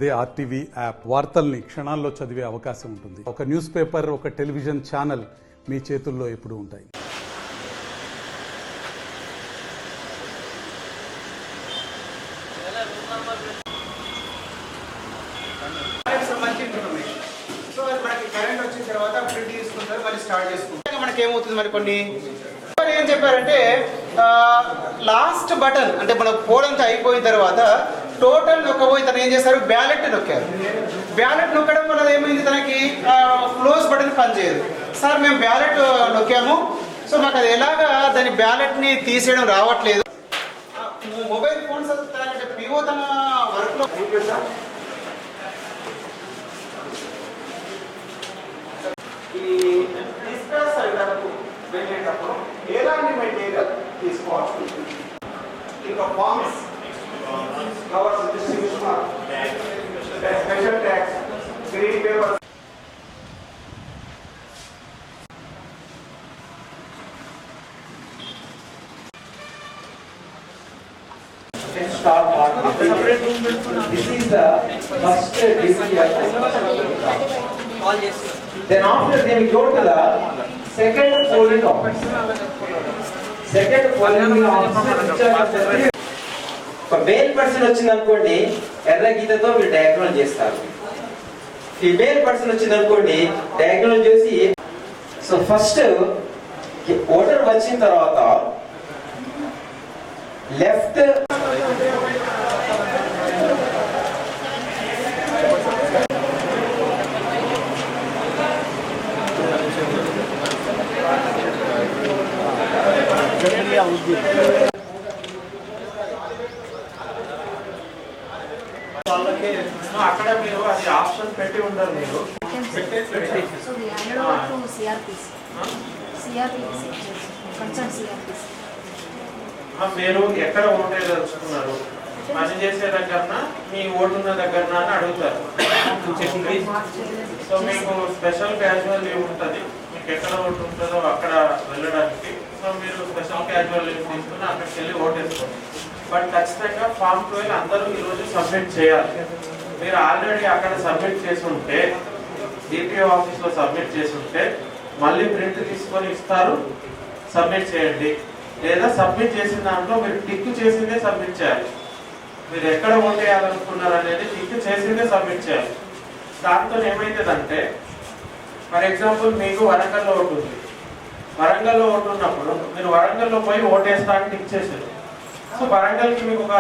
అదే RTV app వార్తల్ని క్షణాల్లో చదివే అవకాశం ఉంటుంది. ఒక న్యూస్ పేపర్, ఒక టెలివిజన్ ఛానల్ మీ చేతుల్లో ఎప్పుడూ ఉంటాయి. కరెంట్ వచ్చిన తర్వాత ప్రింట్ తీసుకుంటారు, మళ్ళీ స్టార్ట్ చేసుకుంటారు. మనకి ఏమవుతుంది, మరి కొన్ని ఏం చెప్పారంటే లాస్ట్ బటన్ అంటే మనం పోలంతా అయిపోయిన తర్వాత టోటల్ నొక్కబోయి తను ఏం చేస్తారు, బ్యాలెట్ నొక్కారు. బ్యాలెట్ నొక్కడం వల్ల ఏమైంది, తనకి క్లోజ్ బటన్ పనిచేయదు. సార్ మేము బ్యాలెట్ నొక్కాము, సో మాకు అది ఎలాగా దాని బ్యాలెట్ని తీసేయడం రావట్లేదు. మొబైల్ ఫోన్స్ తన పిఓ తన వర్క్లో ఈ డిస్కస్ అయినప్పుడు వెళ్ళేటప్పుడు ఎలాంటి మెటీరియల్ తీసుకోవాలి, ఇంకా forms covers distribution special tax green paper start part. This is the first decision. Then after they go to the second polling office. Second polling office. Male person వచ్చింది అనుకోండి, ఎర్ర గీతతో మీరు డయాగ్నోల్ చేస్తారు. ఫీమేల్ పర్సన్ వచ్చింది అనుకోండి, diagonal చేసి so first voter వచ్చిన తర్వాత లెఫ్ట్ వాళ్ళకి అక్కడ మీరు అది ఆప్షన్ పెట్టి ఉండరు, మీరు మీరు ఎక్కడ ఓటేదలుచుకున్నారు, పని చేసే దగ్గరన మీ ఓటున్న దగ్గరన అని అడుగుతారు. సో మీకు స్పెషల్ క్యాజువల్ లీవ్ ఉంటుంది, మీకు ఎక్కడ ఓటు ఉంటుందో అక్కడ వెళ్ళడానికి. సో మీరు స్పెషల్ క్యాజువల్ లీవ్ తీసుకుని అక్కడికి వెళ్ళి ఓటేసుకోండి. బట్ ఖచ్చితంగా ఫామ్ 12 అందరూ ఈరోజు సబ్మిట్ చేయాలి. మీరు ఆల్రెడీ అక్కడ సబ్మిట్ చేసి ఉంటే, డిపిఓ ఆఫీస్లో సబ్మిట్ చేసి ఉంటే మళ్ళీ ప్రింట్ తీసుకొని ఇస్తారు, సబ్మిట్ చేయండి. లేదా సబ్మిట్ చేసిన దాంట్లో మీరు టిక్ చేసిందే సబ్మిట్ చేయాలి. మీరు ఎక్కడ ఓట్ వేయాలనుకున్నారు అనేది టిక్ చేసిందే సబ్మిట్ చేయాలి. దాంతో ఏమైతుందంటే, ఫర్ ఎగ్జాంపుల్ మీకు వరంగల్లో ఓటు ఉంది. వరంగల్లో ఓటు ఉన్నప్పుడు మీరు వరంగల్లో పోయి ఓటేస్తానికి టిక్ చేసారు. సో వరంగల్కి మీకు ఒక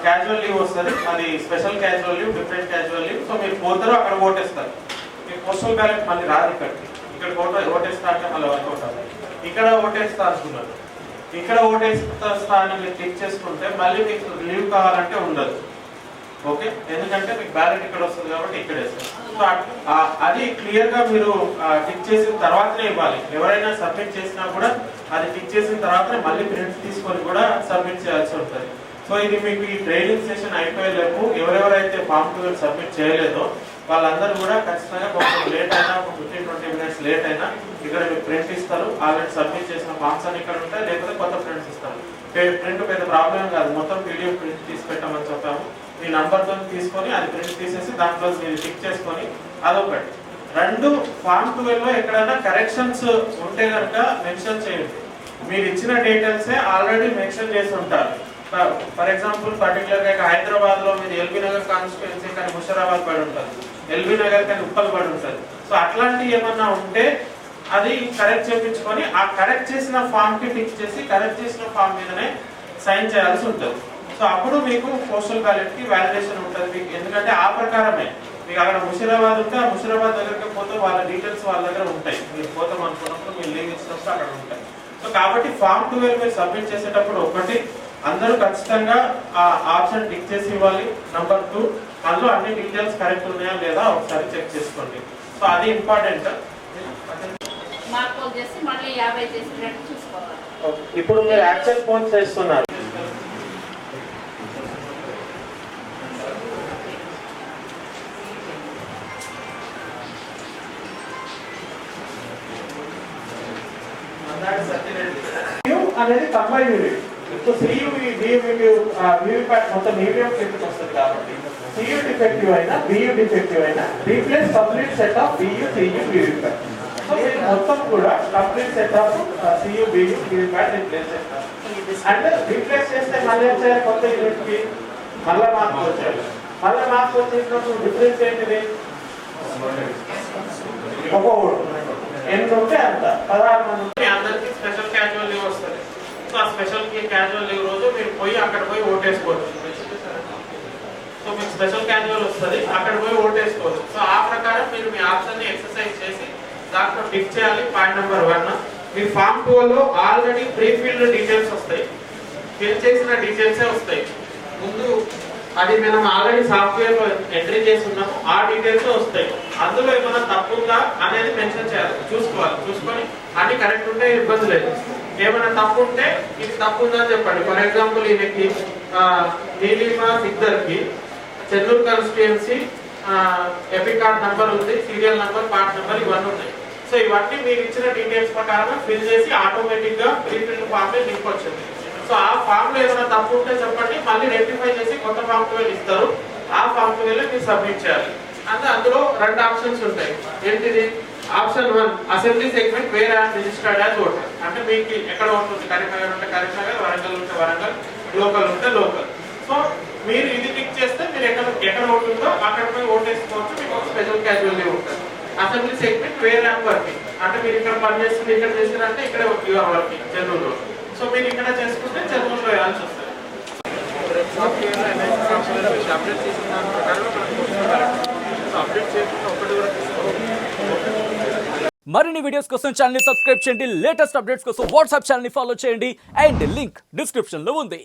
క్యాజువల్ లీవ్ వస్తుంది, అది special casual leave, different casual leave. So మీరు పోతారు, అక్కడ ఓటేస్తారు. మీకు పోస్టల్ బ్యాలెట్ మళ్ళీ రాదు ఇక్కడికి. ఇక్కడ ఓటేస్తా అంటే మళ్ళీ వర్కౌట్ అవుతుంది. ఇక్కడ ఓటేస్తా అనుకున్నారు, ఇక్కడ ఓటేస్తా అని మీరు టిక్ చేసుకుంటే మళ్ళీ మీకు లీవ్ కావాలంటే ఉండదు. ఓకే, ఎందుకంటే మీకు బ్యాలెట్ ఇక్కడ వస్తుంది కాబట్టి ఇక్కడ వేస్తారు. సో అది క్లియర్గా మీరు టిక్ చేసిన తర్వాతనే ఇవ్వాలి. ఎవరైనా సబ్మిట్ చేసినా కూడా అది టిక్ చేసిన తర్వాతనే మళ్ళీ ప్రింట్ తీసుకొని కూడా సబ్మిట్ చేయాల్సి ఉంటుంది. సో ఇది మీకు ఈ ట్రైనింగ్ సెషన్ అయిపోయేలేపు ఎవరెవరైతే ఫామ్ 12 సబ్మిట్ చేయలేదో వాళ్ళందరూ కూడా ఖచ్చితంగా కొంచెం లేట్ అయినా, ఒక 15-20 minutes లేట్ అయినా ఇక్కడ మీకు ప్రింట్ ఇస్తారు. ఆల్రెడీ సబ్మిట్ చేసిన ఫామ్స్ అని ఇక్కడ ఉంటాయి, లేకపోతే కొత్త ప్రింట్స్ ఇస్తారు. ప్రింట్ పెద్ద ప్రాబ్లం కాదు, మొత్తం పీడిఎఫ్ ప్రింట్ తీసి పెట్టమని చెప్పాము. మీ నంబర్తో తీసుకొని అది ప్రింట్ తీసేసి దాంట్లో మీరు టిక్ చేసుకొని అదొకటి. రెండు, ఫామ్ 12లో ఎక్కడైనా కరెక్షన్స్ ఉంటే కనుక మెన్షన్ చేయండి. మీరు ఇచ్చిన డీటెయిల్సే ఆల్రెడీ మెన్షన్ చేసి ఉంటారు. ఫర్ ఎగ్జాంపుల్ పర్టికులర్గా హైదరాబాద్లో మీరు ఎల్బీ నగర్ కాన్స్టిట్యుయెన్సీ కానీ ముషరాబాద్ పడి ఉంటుంది, ఎల్బీ నగర్ కానీ ఉప్పల్ పడి ఉంటుంది. సో అట్లాంటివి ఏమన్నా ఉంటే అది కరెక్ట్ చేయించుకొని ఆ కరెక్ట్ చేసిన ఫామ్కి టిక్ చేసి కరెక్ట్ చేసిన ఫామ్ మీదనే సైన్ చేయాల్సి ఉంటుంది. సో అప్పుడు మీకు పోస్టల్ బ్యాలెట్కి వ్యాలిడేషన్ ఉంటుంది మీకు. ఎందుకంటే ఆ ప్రకారమే మీకు అక్కడ ముషిరాబాద్ ఉంటే ఆ ముషిరాబాద్ దగ్గరికి పోతే వాళ్ళ డీటెయిల్స్ వాళ్ళ దగ్గర ఉంటాయి. మీరు పోతాం అనుకున్నప్పుడు మీరు లీవ్ ఇచ్చినప్పుడు అక్కడ ఉంటాయి. సో కాబట్టి ఫామ్ 12 మీరు సబ్మిట్ చేసేటప్పుడు ఒకటి, అందరూ ఖచ్చితంగా ఆ ఆప్షన్ టిక్ చేసి ఇవ్వాలి. నంబర్ 2, అందులో అన్ని డీటెయిల్స్ కరెక్ట్ ఉన్నాయా లేదా ఒకసారి చెక్ చేసుకోండి. సో అది ఇంపార్టెంట్. ఇప్పుడు మీరు యాక్షన్ ఫోన్ చేస్తున్నారు. అనేది combine unit. So CU VVPAT మొత్తం ఈవీఎం కిందకి వస్తుంది కాబట్టి CU డిఫెక్టివ్ అయినా BU డిఫెక్టివ్ అయినా replace complete set of BU CU VVPAT. So మీరు మొత్తం కూడా complete set of CU BU VVPAT replace చేస్తారు. అంటే రీప్లేస్ చేస్తే మళ్ళీ వచ్చే కొత్త యూనిట్ కి మళ్ళీ మార్క్స్ వచ్చాయి. మళ్ళీ మార్క్స్ వచ్చేసినప్పుడు డిఫరెన్స్ ఏంటిది? ఒక్కొక్కడు ఎన్ని ఉంటే అంత 16 మంది ఉంటే అందరికి స్పెషల్ క్యాజువల్ లీవ్ వస్తుంది. సో ఆ స్పెషల్ క్యాజువల్ లీవ్ రోజు మీరు పోయి అక్కడ పోయి ఓటేసుకోవచ్చు. సో మీకు స్పెషల్ క్యాజువల్ వస్తుంది, అక్కడ పోయి ఓటేసుకోవచ్చు. సో ఆ ప్రకారం మీరు మీ ఆప్షన్ ని ఎక్సర్సైజ్ చేసి దాంట్లో టిక్ చేయాలి. పాయింట్ నెంబర్ 1, మీ ఫామ్ 2 లో ఆల్రెడీ ప్రీ ఫిల్డ్ డీటెయిల్స్ వస్తాయి, ఫిల్ చేసిన డీటెయిల్సే వస్తాయి. ముందు అది మనం ఆల్రెడీ సాఫ్ట్వేర్ లో ఎంట్రీ చేసి ఉన్నాము, ఆ డీటెయిల్స్ వస్తాయి. అందులో ఏమైనా తప్పు ఉందా అనేది మెన్షన్ చేయాలి, చూసుకోవాలి. చూసుకొని అన్ని కరెక్ట్ ఉంటే ఇబ్బంది లేదు. ఏమైనా తప్పు ఉంటే ఇది తప్పు ఉందని చెప్పండి. ఫర్ ఎగ్జాంపుల్ ఈయనకి నీలిమా సిద్దర్కి Chennur constituency EPIC card number ఉంది, సీరియల్ నంబర్, పార్ట్ నంబర్ ఇవన్నీ ఉన్నాయి. సో ఇవన్నీ మీరు ఇచ్చిన డీటెయిల్స్ ప్రకారం ఫిల్ చేసి ఆటోమేటిక్ గా ప్రీ ఫిల్డ్ ఫామ్ లింక్ వచ్చింది. సో ఆ ఫామ్ లో ఏమైనా తప్పు ఉంటే చెప్పండి, మళ్ళీ రెక్టిఫై చేసి కొత్త ఫామ్ 12 ఇస్తారు. ఆ ఫామ్ 12 మీరు సబ్మిట్ చేయాలి. అంటే అందులో 2 ఆప్షన్స్ ఉంటాయి. ఏంటిది? Option 1 assembly segment where as registered as voter. అంటే మీకు ఎక్కడ ఉంటుంది, కరీంనగర్ ఉంటే కరీంనగర్, వరంగల్ ఉంటే వరంగల్, లోకల్ ఉంటే లోకల్. సో మీరు ఇది టిక్ చేస్తే మీరు ఎక్కడ ఉంటుందో అక్కడ పోయి ఓటేసుకోవచ్చు. మీకు ఒక స్పెషల్ క్యాజువల్ లీవ్ ఉంటుంది. Assembly segment where as working అంటే మీరు ఇక్కడ పని చేస్తుంది, ఇక్కడ చేస్తారంటే ఇక్కడ యువర్ వర్కింగ్ చెన్నూరులో. సో మీరు ఇక్కడ చేసుకుంటే చెన్నూరులో వేయాల్సి వస్తుంది. అప్డేట్ చేసిన దాని ప్రకారం అప్డేట్ చేయకుండా ఒకటి కూడా మరిన్ని వీడియోస్ కోసం ఛానల్ ని సబ్స్క్రైబ్ చేయండి. లేటెస్ట్ అప్డేట్స్ కోసం వాట్సాప్ ఛానల్ ని ఫాలో చేయండి. అండ్ లింక్ డిస్క్రిప్షన్ లో ఉంది.